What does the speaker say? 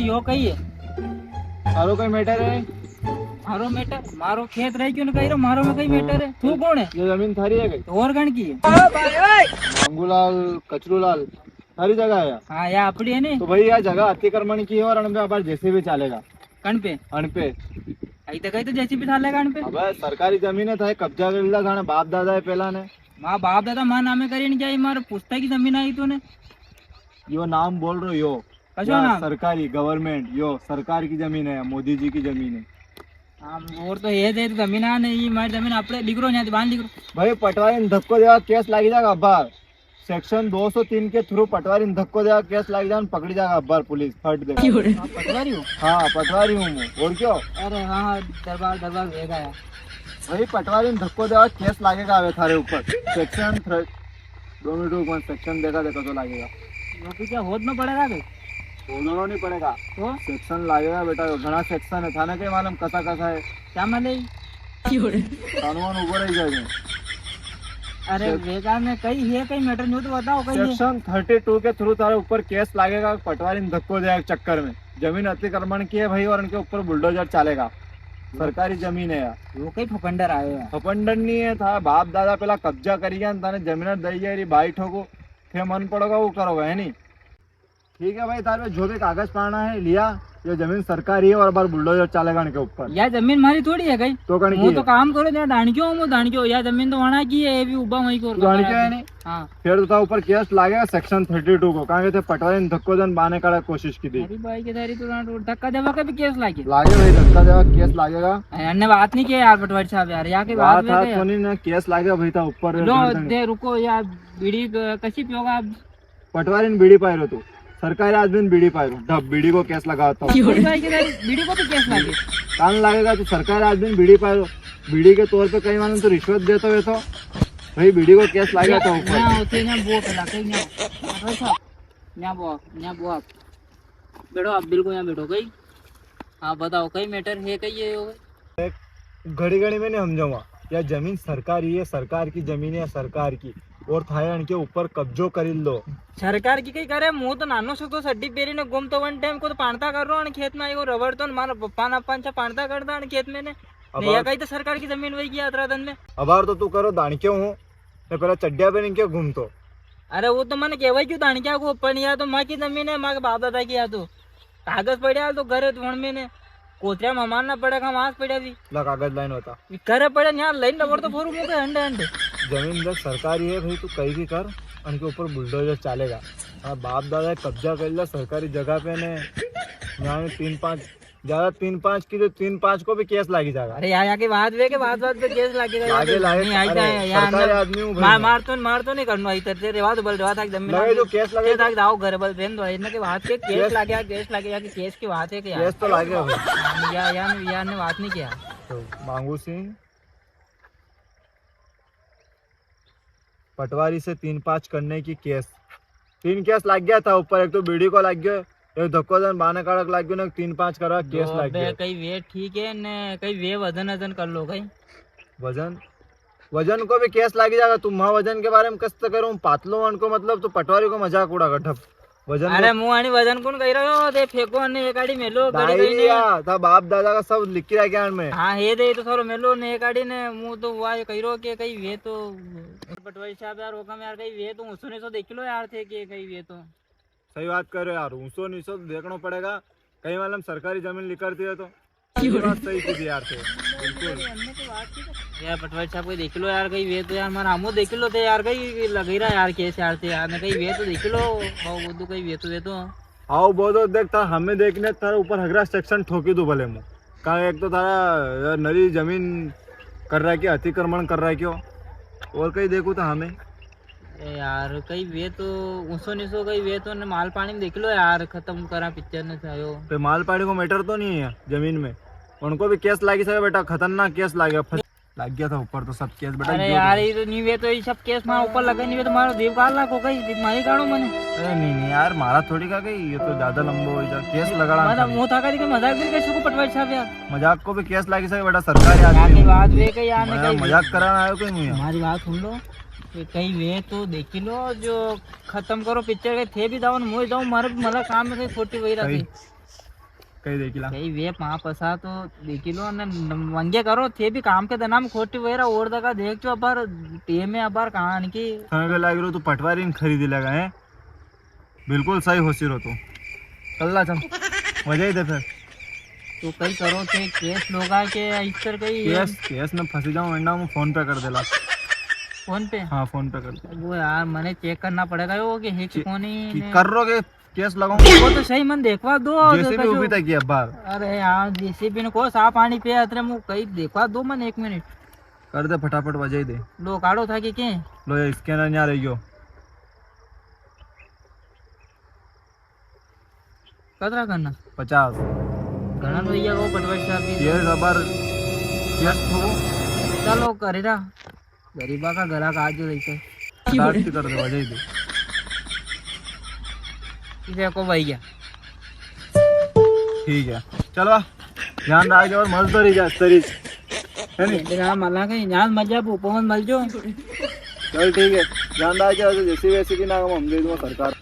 यो कही है તારો કઈ મેટર है? मारो मैटर मारो खेत रह क्यों कही मारो में कई मैटर है तू कौन है ये जमीन थारी है कई? तो और गण की है मांगूलाल कचरूलाल थारी जगह है? हाँ या अपनी है ने तो भाई यह जगह अतिक्रमण की है और अनपे अपार जैसे भी चलेगा कण पे अनपे कहीं तो जैसी भी था लेगा पे अब सरकारी जमीन है था कब्जा करेला थाने बाप दादा है पहला ने माँ बाप दादा माँ नामे करी क्या मारे पुस्तक की जमीन आई तूने यो नाम बोल रहे हो यो कशो नाम सरकारी गवर्नमेंट यो सरकार की जमीन है मोदी जी की जमीन है हाँ और तो ये दे जमीन आ नहीं मारी जमीन अपने लिख रो यहाँ बांध लिख रो भाई पटवारी धक्को देगा केस लागी जाएगा अब्बार सेक्शन 203 के थ्रू पटवारी धक्को देगा केस लागी जाएगा पकड़ी जाएगा अब्बार पुलिस फट दे पटवारी हूँ हाँ पटवारी हूँ मैं और क्यों अरे हाँ दरबार दरबार भेगा यार भाई पटवारी धक्को देगा केस लागेगा अबे थारे ऊपर सेक्शन 2 मिनट सेक्शन देखा देखा तो लागेगा तो क्या होद में पड़ेगा भाई बोलना नहीं पड़ेगा तो सेक्शन लागेगा बेटा घना सेक्शन है थाने के मालूम कसा कसा है क्या माले कानून ऊपर ही जाएंगे अरे वेगा में कई है कई मैटर नहीं तो बताओ कई सेक्शन 32 के थ्रू तारे ऊपर केस लागेगा पटवारी धक्को देगा चक्कर में जमीन अतिक्रमण की है भाई और उनके ऊपर बुलडोजर चलेगा सरकारी जमीन है यार वो कई फपंडर आए हैं फपंडर नहीं है था बाप दादा पहला कब्जा करी गया ताने जमीन दई जाए बाई ठोको फिर मन पड़ोगा वो करोगा है नहीं ठीक है भाई तारे जो भी कागज पाना है लिया ये जमीन सरकारी है और बार बुलडोजर चलेगा इनके ऊपर या जमीन मारी थोड़ी है कहीं तो कण वो की तो काम करो जहाँ दाणक्यो मो दाणक्यो या जमीन तो वहां की है ये भी उबा वहीं को दाणक्यो है नहीं हाँ फिर तो ऊपर केस लागेगा सेक्शन 32 को कहा पटवारी ने धक्को दन बाने का कोशिश की थी अरे भाई के दारी तो धक्का देवा का भी केस लागे लागे भाई धक्का देगा केस लागेगा अन्य बात नहीं किया यार पटवारी साहब यार यहाँ की बात था तो नहीं ना केस लागेगा भाई था ऊपर लो दे रुको यार बीड़ी कशी पियोगा आप पटवारी ने बीड़ी पायरो तू सरकारी आदमी ने बीड़ी पायरो ढब बीड़ी को केस लगाता हूँ बीड़ी को भी केस लागे कान लागेगा तो सरकारी आदमी ने बीड़ी पायरो बीड़ी के तौर पे कई मालूम तो रिश्वत देते हुए तो भाई बीड़ी को केस लागेगा तो ऊपर बैठो आप बिल्कुल यहाँ बैठो कहीं हाँ बताओ कई मैटर है कहीं ये घड़ी घड़ी में नहीं समझाऊंगा यह जमीन सरकारी है सरकार की जमीन है सरकार की और थायरान के ऊपर कब्जो कर लो सरकार की कई करे मुंह तो नानो सको सड्डी पेरी ने गुम तो वन टाइम को तो पाणता कर रो खेत में आयो रबड़ तो मारा पप्पा ना पांचा पाणता करता खेत में ने या कहीं तो सरकार की जमीन वही किया अतरा दिन में अबार तो तू करो दाणक्यो हूँ मैं पहला चड्डिया पहन के घूम तो अरे वो तो मैंने कहवाई क्यों दाणक्या को ऊपर नहीं तो माँ की जमीन है माँ के बाप दादा की तो कागज पड़ा तो घर में ने कोतरिया में मारना पड़ेगा मांस पड़ा भी कागज लाइन होता करे पड़े यहाँ लाइन रबड़ तो फोरू मुझे हंडे हंडे जमीन जब सरकारी है भाई तू कहीं भी कर उनके ऊपर बुलडोजर चलेगा हाँ बाप दादा कब्जा कर लिया सरकारी जगह पे ने यहाँ में 3-5 ज्यादा 3-5 की तो 3-5 को भी केस लागी जाएगा अरे यहाँ की बात वे के बात पे केस लगेगा आदमी मार तो नहीं करना इधर से रेवा तो बल रेवा था जमीन लगे तो केस लगे तक जाओ घर बल रेन दो इनके बात के केस लगे केस की बात है कि केस तो लागे यार ने बात नहीं किया तो मांगू सिंह पटवारी से 3-5 करने की केस 3 केस लग गया था ऊपर एक तो बीड़ी को लग गया एक धक्को दन बाने काड़क लग गयो ना 3-5 करा केस लग गया कई वे ठीक है ने कई वे वजन कर लो कहीं वजन को भी केस लग जाएगा तुम वजन के बारे में कष्ट करूँ पातलो वन को मतलब तो पटवारी को मजाक उड़ा ढप वजन अरे मुँह आनी वजन कौन कह रहे हो दे फेंको ने एक गाड़ी मेलो था बाप दादा का सब लिख के रखा में हाँ ये दे तो थोड़ा मेलो ने एक गाड़ी ने मुँह तो हुआ कह रहो कि कहीं वे तो पटवारी साहब यार होगा यार कहीं वे तो उसने तो देख लो यार थे कि कहीं वे तो सही बात कर रहे हो यार ऊँसो नीसो देखना पड़ेगा कहीं मालूम सरकारी जमीन निकलती है तो सही की यार थे यार पटवारी साहब को देख लो यार कहीं वे तो यार हमारा हमो देख लो थे यार कहीं लग ही रहा यार केस यार थे यार कहीं वे तो देख लो वो तो कहीं वे तो आओ बोलो देख था हमें देखने थारा ऊपर हगरा सेक्शन ठोकी दो भले मुँह का एक तो थारा नरी जमीन कर रहा है कि अतिक्रमण कर रहा है क्यों और कहीं देखो तो हमें यार कहीं वे तो ऊँसो नीसो कहीं वे तो माल पानी में देख लो यार खत्म करा पिक्चर ने चाहो पे माल पानी को मैटर तो नहीं है जमीन में उनको भी केस लागी सके बेटा खतरनाक केस लग गया था ऊपर तो सब केस बेटा अरे यार ये तो नहीं वे तो ये सब केस मार ऊपर लगे नहीं वे तो मारो देव काल लाखो कहीं मारी काढ़ो मने अरे नहीं यार मारा थोड़ी का गई ये तो ज्यादा लंबा हो जाए केस लगा मतलब मुंह था का मजाक भी कैसे को पटवारी साहब यार मजाक को भी केस लागी सके बेटा सरकारी आदमी की बात वे कहीं यार ने मजाक कराना आयो कहीं हमारी बात सुन लो कहीं वे तो देख लो जो खत्म करो पिक्चर के थे भी दावन मुझे जाऊँ मारे मला काम में छोटी वही रही कहीं देखिला कई वे वहाँ पसा तो देखी लो ने मंगे करो थे भी काम के दनाम खोटी वेरा और दगा देख जो अबार टे में अबार कहां की थाने लाग रो तू पटवारी ने खरीदी लगा है बिल्कुल सही होशी रो तू कल्ला चल वजह ही दे फिर तो कई करो थे केस लोगा के इस तरह कई केस में फंसी जाऊं वरना मैं फोन पे कर देला फोन पे हाँ फोन पे कर दे वो यार मैंने चेक करना पड़ेगा वो कि है कि कौन ही कर रोगे केस लगाऊंगा वो तो सही मन देखवा दो जैसे भी उभी तक एक बार अरे यार जेसीबी ने को साफ पानी पे अतरे मु कई देखवा दो मन 1 मिनट कर दे फटाफट वजह ही दे लो काढ़ो था कि के लो ये स्कैनर यहाँ रहियो कतरा करना 50 घना लोइया को पटवारी साहब भी ये रबर केस ठोको चलो करेरा गरीबा का गला काट जो रहता स्टार्ट कर दे वजह ही दे देखो भैया ठीक है चलो ध्यान रख और मजदूरी जा तरीज है नी तेरा मला के यहाँ मजा पवन मल जो चल ठीक है ध्यान रख जैसे वैसे की ना हम दे दूंगा सरकार